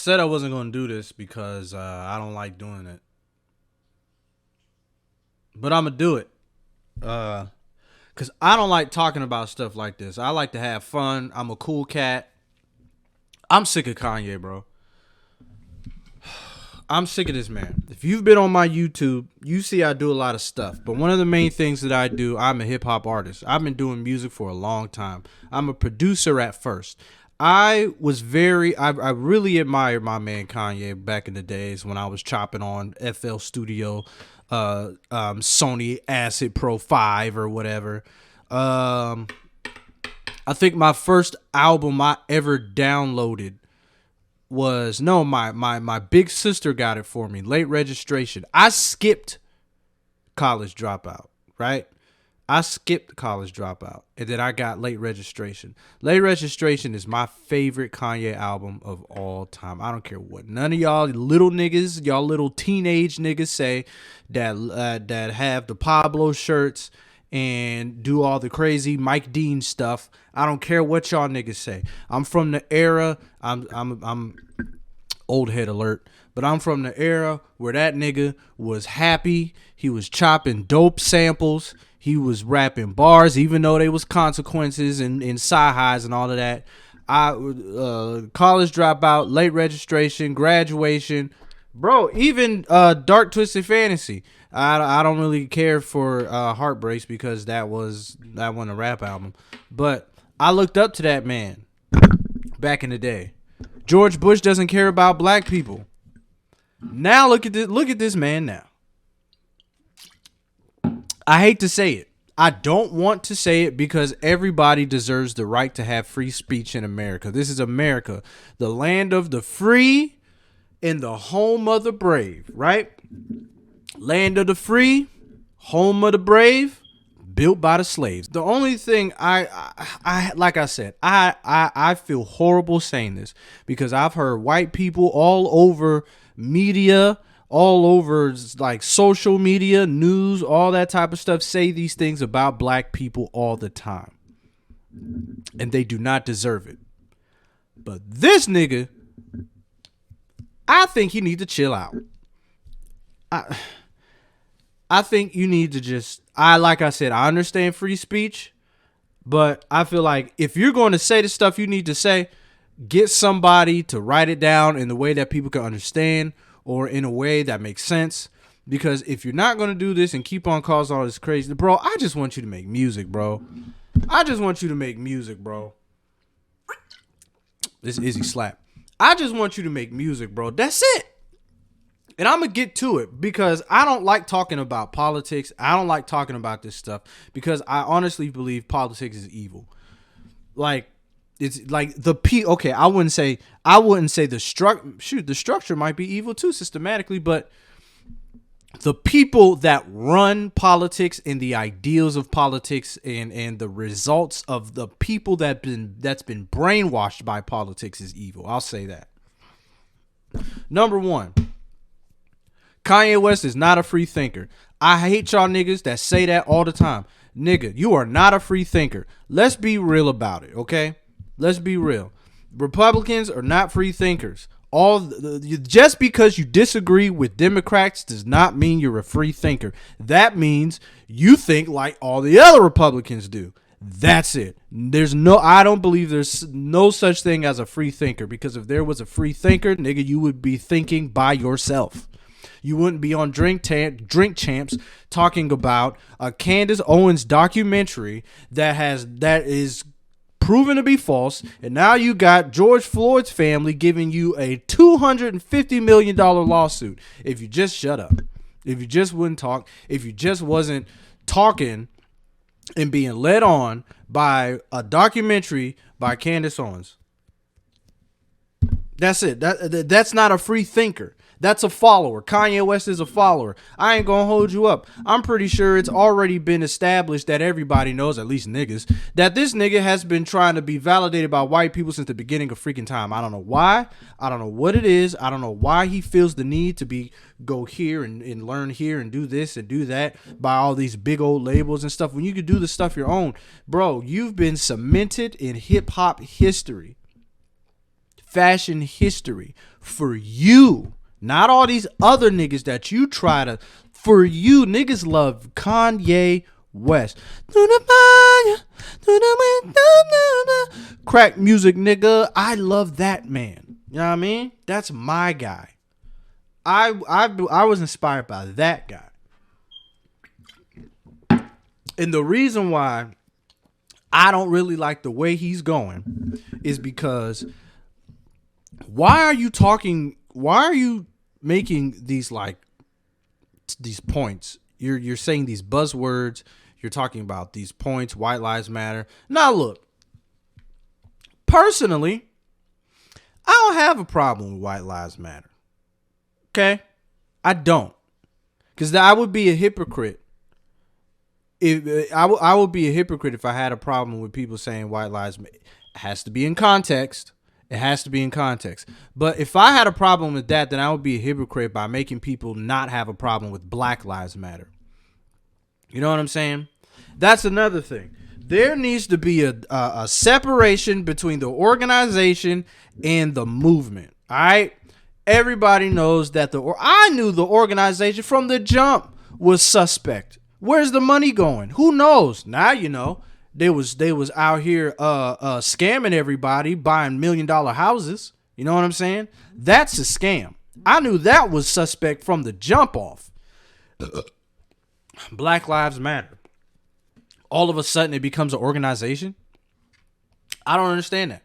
said I wasn't going to do this because I don't like doing it, but I'm gonna do it. Cause I don't like talking about stuff like this. I like to have fun. I'm a cool cat. I'm sick of Kanye, bro. I'm sick of this man. If you've been on my YouTube, you see I do a lot of stuff. But one of the main things that I do, I'm a hip hop artist. I've been doing music for a long time. I'm a producer at first. I really admired my man Kanye back in the days when I was chopping on FL Studio, Sony Acid Pro 5 or whatever. I think my first album I ever downloaded was my big sister got it for me. Late Registration. I skipped College Dropout, right? I skipped College Dropout, and then I got Late Registration. Late Registration is my favorite Kanye album of all time. I don't care what none of y'all little niggas, y'all little teenage niggas say that have the Pablo shirts and do all the crazy Mike Dean stuff. I don't care what y'all niggas say. I'm from the era. I'm old head alert, but I'm from the era where that nigga was happy. He was chopping dope samples. He was rapping bars, even though they was consequences and side-highs and all of that. College Dropout, Late Registration, Graduation, bro. Even Dark Twisted Fantasy. I don't really care for Heartbreaks because that wasn't a rap album, but I looked up to that man back in the day. George Bush doesn't care about black people. Now look at this man now. I hate to say it. I don't want to say it because everybody deserves the right to have free speech in America. This is America, the land of the free and the home of the brave, right? Land of the free, home of the brave, built by the slaves. The only thing I like I said, I feel horrible saying this because I've heard white people all over media, all over like social media, news, all that type of stuff say these things about black people all the time. And they do not deserve it. But this nigga, I think he needs to chill out. I think you need to just, like I said, I understand free speech, but I feel like if you're going to say the stuff you need to say, get somebody to write it down in the way that people can understand or in a way that makes sense. Because if you're not going to do this and keep on causing all this crazy, bro, I just want you to make music, bro. I just want you to make music, bro. This Izzy slap. I just want you to make music, bro. That's it. And I'm going to get to it because I don't like talking about politics. I don't like talking about this stuff because I honestly believe politics is evil. Like, it's like okay, I wouldn't say the structure might be evil too systematically, but the people that run politics and the ideals of politics and the results of the people that's been brainwashed by politics is evil. I'll say that. Number one, Kanye West is not a free thinker. I hate y'all niggas that say that all the time. Nigga, you are not a free thinker. Let's be real about it, okay? Let's be real. Republicans are not free thinkers. Just because you disagree with Democrats does not mean you're a free thinker. That means you think like all the other Republicans do. That's it. I don't believe there's no such thing as a free thinker, because if there was a free thinker, nigga, you would be thinking by yourself. You wouldn't be on Drink Champs talking about a Candace Owens documentary that is proven to be false, and now you got George Floyd's family giving you a $250 million lawsuit. If you just shut up, if you just wouldn't talk, if you just wasn't talking and being led on by a documentary by Candace Owens. That's it. That's not a free thinker. That's a follower. Kanye West is a follower. I ain't gonna hold you up. I'm pretty sure it's already been established that everybody knows, at least niggas, that this nigga has been trying to be validated by white people since the beginning of freaking time. I don't know why. I don't know what it is. I don't know why he feels the need to go here and learn here and do this and do that by all these big old labels and stuff when you could do the stuff your own. Bro, you've been cemented in hip hop history. fashion history for you, not all these other niggas that you try to. For you, niggas love Kanye West. Crack music, nigga. I love that man. You know what I mean? That's my guy. I was inspired by that guy. And the reason why I don't really like the way he's going is because why are you making these these points? You're saying these buzzwords, you're talking about these points, white lives matter. Now look, personally, I don't have a problem with white lives matter. Okay? I don't. Because I would be a hypocrite. I would be a hypocrite if I had a problem with people saying white lives matter. It has to be in context. It has to be in context. But if I had a problem with that, then I would be a hypocrite by making people not have a problem with Black Lives Matter. You know what I'm saying? That's another thing. There needs to be a separation between the organization and the movement. All right? Everybody knows that I knew the organization from the jump was suspect. Where's the money going? Who knows? Now you know. They was out here scamming everybody, buying $1 million houses. You know what I'm saying? That's a scam. I knew that was suspect from the jump off. Black Lives Matter. All of a sudden it becomes an organization. I don't understand that.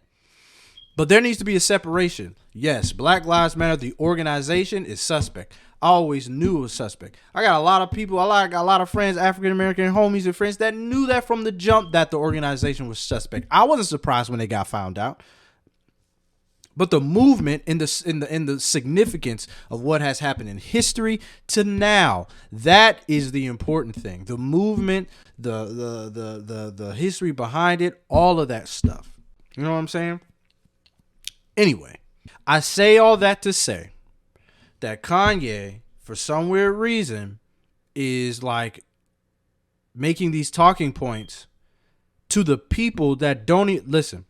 But there needs to be a separation. Yes, Black Lives Matter, the organization, is suspect. I always knew it was suspect. I got a lot of people, I got a lot of friends, African-American homies and friends that knew that from the jump that the organization was suspect. I wasn't surprised when they got found out. But the movement in the significance of what has happened in history to now, that is the important thing. The movement, the history behind it, all of that stuff. You know what I'm saying? Anyway, I say all that to say that Kanye, for some weird reason, is like making these talking points to the people that don't listen.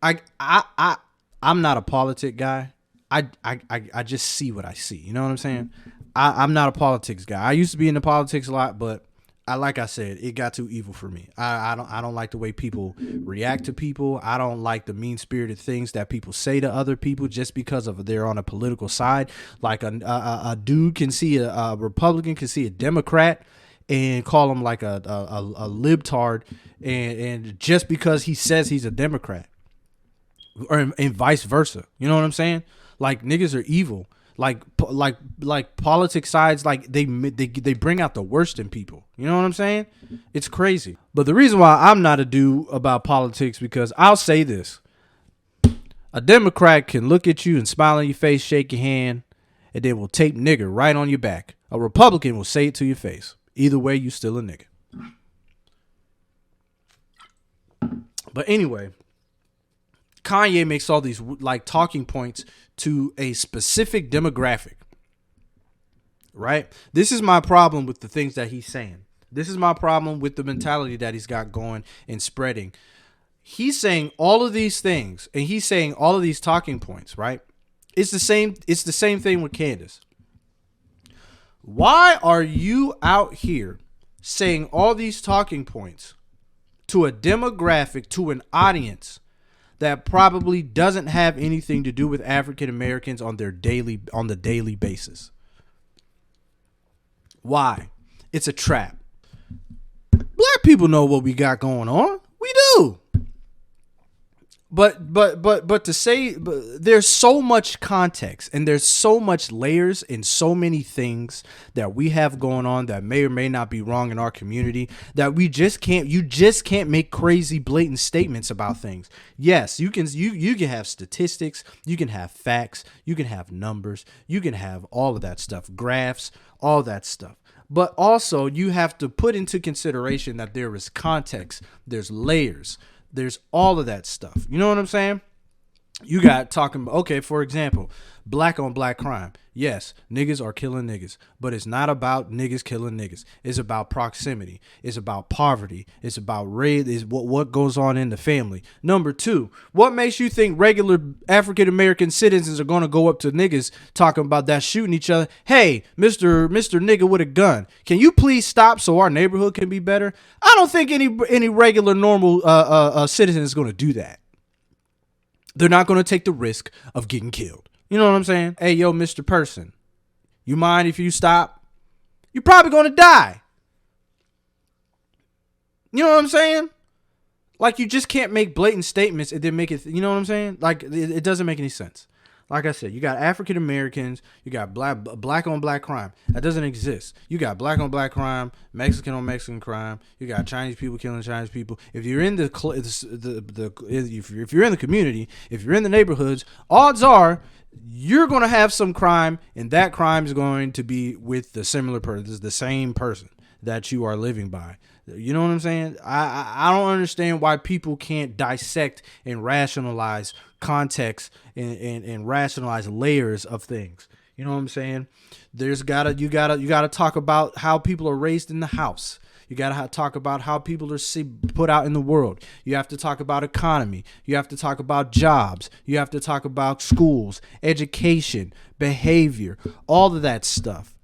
I'm not a politic guy. I just see what I see. You know what I'm saying? I'm not a politics guy. I used to be into politics a lot, but like I said, it got too evil for me. I don't like the way people react to people. I don't like the mean-spirited things that people say to other people just because of they're on a political side. Like a dude can see a Republican can see a Democrat and call him like a libtard, and just because he says he's a Democrat, and vice versa. You know what I'm saying? Like niggas are evil. Like politics sides, like they bring out the worst in people. You know what I'm saying? It's crazy. But the reason why I'm not a dude about politics, because I'll say this: a Democrat can look at you and smile on your face, shake your hand, and they will tape nigger right on your back. A Republican will say it to your face. Either way, you still a nigga. But anyway, Kanye makes all these like talking points to a specific demographic, right? This is my problem with the things that he's saying. This is my problem with the mentality that he's got going and spreading. He's saying all of these things, and he's saying all of these talking points, right? It's the same thing with Candace. Why are you out here saying all these talking points to a demographic, to an audience that probably doesn't have anything to do with African Americans on the daily basis? Why? It's a trap. Black people know what we got going on. We do. But to say, there's so much context and there's so much layers and so many things that we have going on that may or may not be wrong in our community, that you just can't make crazy blatant statements about things. Yes, you can have statistics, you can have facts, you can have numbers, you can have all of that stuff, graphs, all that stuff. But also you have to put into consideration that there is context, there's layers, there's all of that stuff. You know what I'm saying? You got talking, okay, for example, black on black crime. Yes, niggas are killing niggas, but it's not about niggas killing niggas. It's about proximity. It's about poverty. It's about race. Is what goes on in the family. Number two, what makes you think regular African American citizens are gonna go up to niggas talking about that shooting each other? Hey, Mister Nigga with a gun, can you please stop so our neighborhood can be better? I don't think any regular normal citizen is gonna do that. They're not going to take the risk of getting killed. You know what I'm saying? Hey, yo, Mr. Person, you mind if you stop? You're probably going to die. You know what I'm saying? Like, you just can't make blatant statements and then make it, you know what I'm saying? Like, it doesn't make any sense. Like I said, you got African Americans, you got black on black crime. That doesn't exist. You got black on black crime, Mexican on Mexican crime. You got Chinese people killing Chinese people. If you're in if you're in the community, if you're in the neighborhoods, odds are you're going to have some crime, and that crime is going to be with the similar person, the same person that you are living by. You know what I'm saying? I don't understand why people can't dissect and rationalize context and rationalize layers of things. You know what I'm saying? You gotta talk about how people are raised in the house. You gotta talk about how people are put out in the world. You have to talk about economy. You have to talk about jobs. You have to talk about schools, education, behavior, all of that stuff.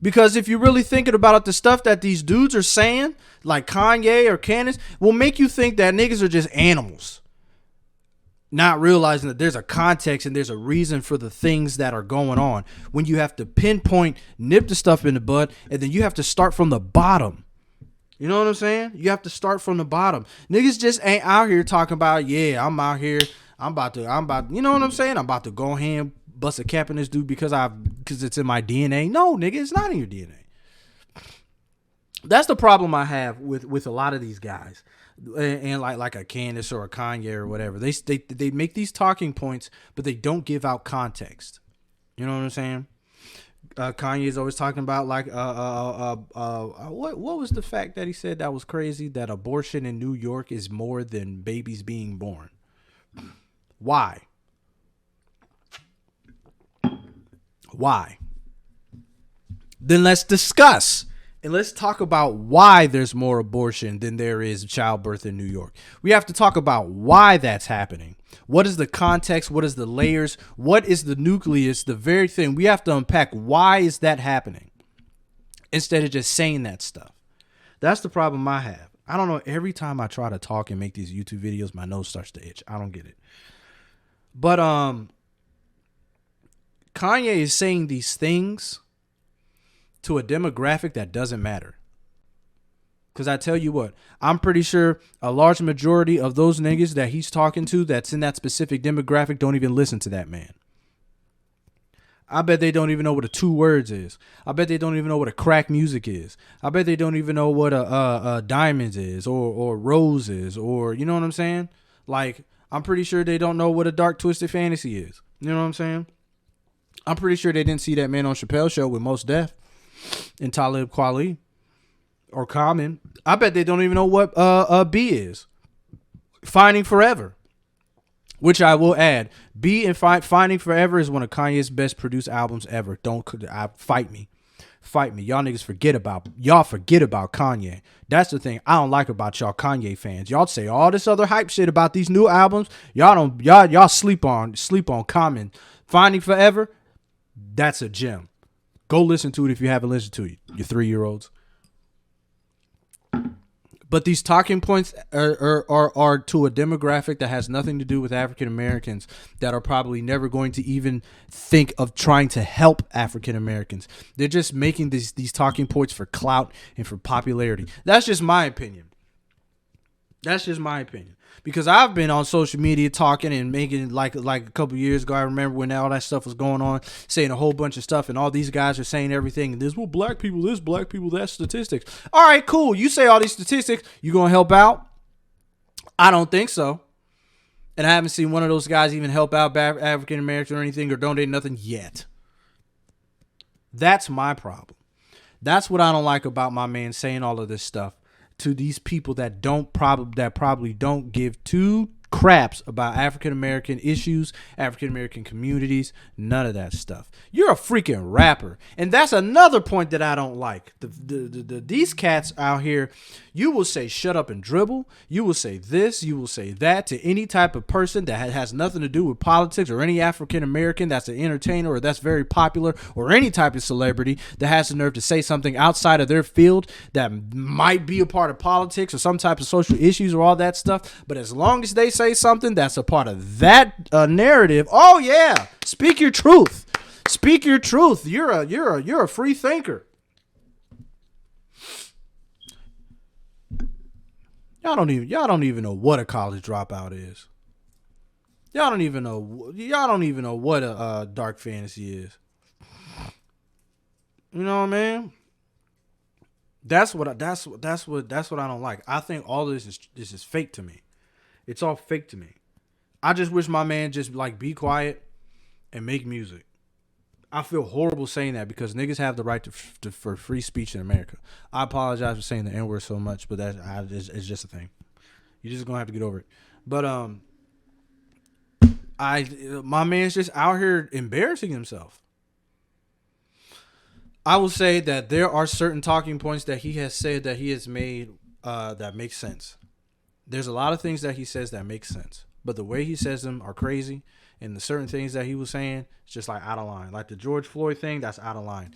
Because if you're really thinking about it, the stuff that these dudes are saying, like Kanye or Candace, will make you think that niggas are just animals. Not realizing that there's a context and there's a reason for the things that are going on. When you have to pinpoint, nip the stuff in the bud, and then you have to start from the bottom. You know what I'm saying? You have to start from the bottom. Niggas just ain't out here talking about, yeah, I'm out here. I'm about, you know what I'm saying? I'm about to go ahead and bust a cap in this dude because it's in my DNA. No, nigga, it's not in your DNA. That's the problem I have with a lot of these guys, and like a Candace or a Kanye or whatever. They make these talking points, but they don't give out context. You know what I'm saying? Kanye is always talking about like what was the fact that he said that was crazy, that abortion in New York is more than babies being born. Why? Then let's discuss and let's talk about why there's more abortion than there is childbirth in New York. We have to talk about why that's happening. What is the context? What is the layers? What is the nucleus? The very thing we have to unpack. Why is that happening? Instead of just saying that stuff. That's the problem I have. I don't know. Every time I try to talk and make these YouTube videos, my nose starts to itch. I don't get it. But Kanye is saying these things to a demographic that doesn't matter. Because I tell you what, I'm pretty sure a large majority of those niggas that he's talking to that's in that specific demographic don't even listen to that man. I bet they don't even know what a 2 words is. I bet they don't even know what a crack music is. I bet they don't even know what a diamonds is or rose is, or, you know what I'm saying? Like, I'm pretty sure they don't know what a dark twisted fantasy is. You know what I'm saying? I'm pretty sure they didn't see that man on Chappelle's show with Mos Def and Talib Kweli or Common. I bet they don't even know what B is. Finding Forever. Which I will add, B and Finding Forever is one of Kanye's best produced albums ever. Fight me. Y'all niggas forget about Kanye. That's the thing I don't like about y'all Kanye fans. Y'all say all this other hype shit about these new albums. Y'all sleep on Common. Finding Forever, that's a gem. Go listen to it if you haven't listened to it, you 3-year-olds. But these talking points are to a demographic that has nothing to do with African Americans, that are probably never going to even think of trying to help African Americans. They're just making these talking points for clout and for popularity. That's just my opinion. Because I've been on social media talking and making like a couple years ago. I remember when all that stuff was going on, saying a whole bunch of stuff, and all these guys are saying everything. And there's black people, that's statistics. All right, cool. You say all these statistics, you gonna help out? I don't think so. And I haven't seen one of those guys even help out African Americans or anything or donate nothing yet. That's my problem. That's what I don't like about my man saying all of this stuff to these people that probably don't give 2 craps about African American issues, African American communities, none of that stuff. You're a freaking rapper, and that's another point that I don't like. These cats out here, you will say shut up and dribble, you will say this, you will say that to any type of person that has nothing to do with politics, or any African American that's an entertainer or that's very popular, or any type of celebrity that has the nerve to say something outside of their field that might be a part of politics or some type of social issues or all that stuff. But as long as they say something that's a part of that narrative, oh yeah, speak your truth. Speak your truth. You're a free thinker. Y'all don't even know what a college dropout is. Y'all don't even know what a dark fantasy is. You know what I mean? That's what I don't like. I think all of this is fake to me. It's all fake to me. I just wish my man just like be quiet and make music. I feel horrible saying that because niggas have the right for free speech in America. I apologize for saying the N-word so much, but it's just a thing. You're just gonna have to get over it. But my man's just out here embarrassing himself. I will say that there are certain talking points that he has said that he has made that make sense. There's a lot of things that he says that make sense, but the way he says them are crazy. And the certain things that he was saying, it's just like out of line. Like the George Floyd thing, that's out of line.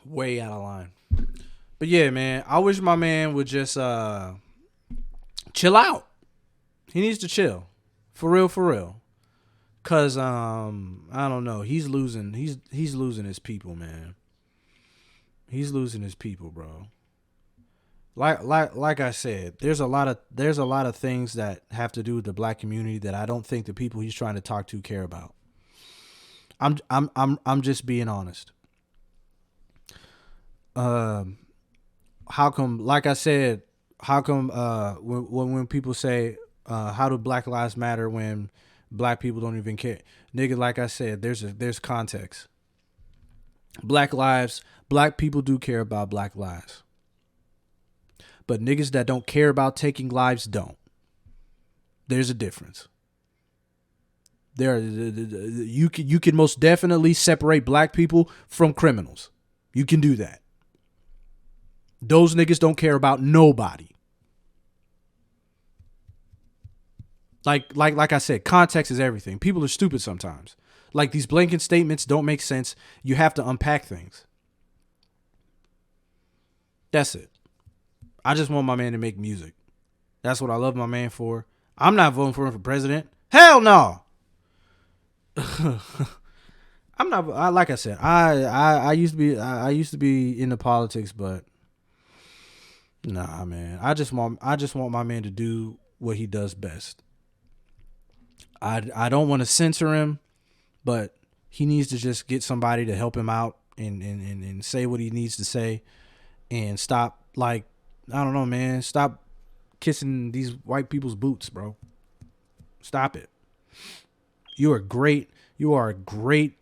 Way out of line. But yeah, man, I wish my man would just chill out. He needs to chill. For real. Cause I don't know. He's losing his people, man. He's losing his people, bro. Like I said, there's a lot of things that have to do with the black community that I don't think the people he's trying to talk to care about. I'm just being honest. How come? Like I said, how come when people say how do Black Lives Matter when black people don't even care, nigga? Like I said, there's context. Black people do care about black lives. But niggas that don't care about taking lives don't. There's a difference. You can most definitely separate black people from criminals. You can do that. Those niggas don't care about nobody. Like I said, context is everything. People are stupid sometimes. Like these blanket statements don't make sense. You have to unpack things. That's it. I just want my man to make music. That's what I love my man for. I'm not voting for him for president. Hell no. I'm not. Like I said, I used to be into politics, but nah, man. I just want my man to do what he does best. I don't want to censor him, but he needs to just get somebody to help him out and say what he needs to say, and stop like. I don't know, man. Stop kissing these white people's boots, bro. Stop it. You are great. You are a great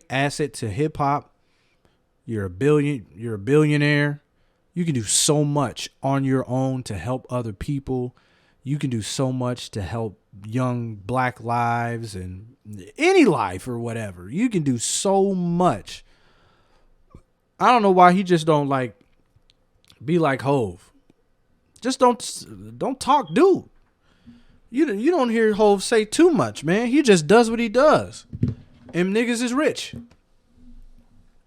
asset to hip hop. You're a billionaire. You can do so much on your own to help other people. You can do so much to help young black lives and any life or whatever. You can do so much. I don't know why he just don't like be like Hove. Just don't talk, dude. You don't hear Hove say too much, man. He just does what he does. And niggas is rich. You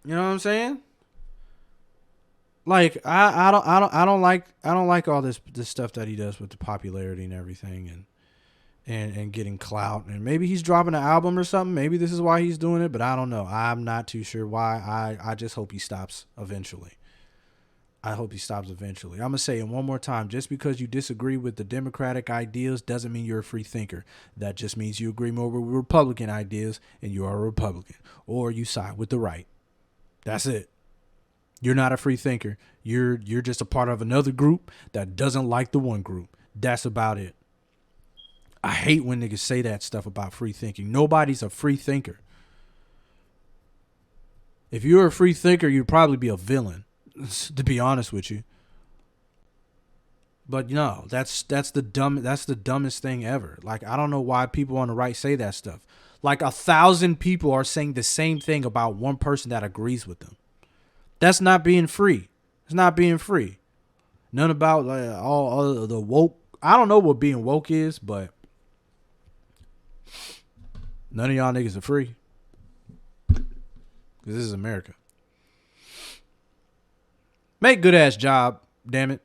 know what I'm saying? Like I don't like all this stuff that he does with the popularity and everything and getting clout. And maybe he's dropping an album or something. Maybe this is why he's doing it, but I don't know. I'm not too sure why. I just hope he stops eventually. I hope he stops eventually. I'm going to say it one more time. Just because you disagree with the Democratic ideas doesn't mean you're a free thinker. That just means you agree more with Republican ideas and you are a Republican. Or you side with the right. That's it. You're not a free thinker. You're just a part of another group that doesn't like the one group. That's about it. I hate when niggas say that stuff about free thinking. Nobody's a free thinker. If you're a free thinker, you'd probably be a villain. To be honest with you. But no, that's the dumbest thing ever. Like, I don't know why people on the right say that stuff. Like 1,000 people are saying the same thing about one person that agrees with them. That's not being free. It's not being free. None about like all the woke. I don't know what being woke is, but none of y'all niggas are free. Because this is America. Make good ass job, damn it.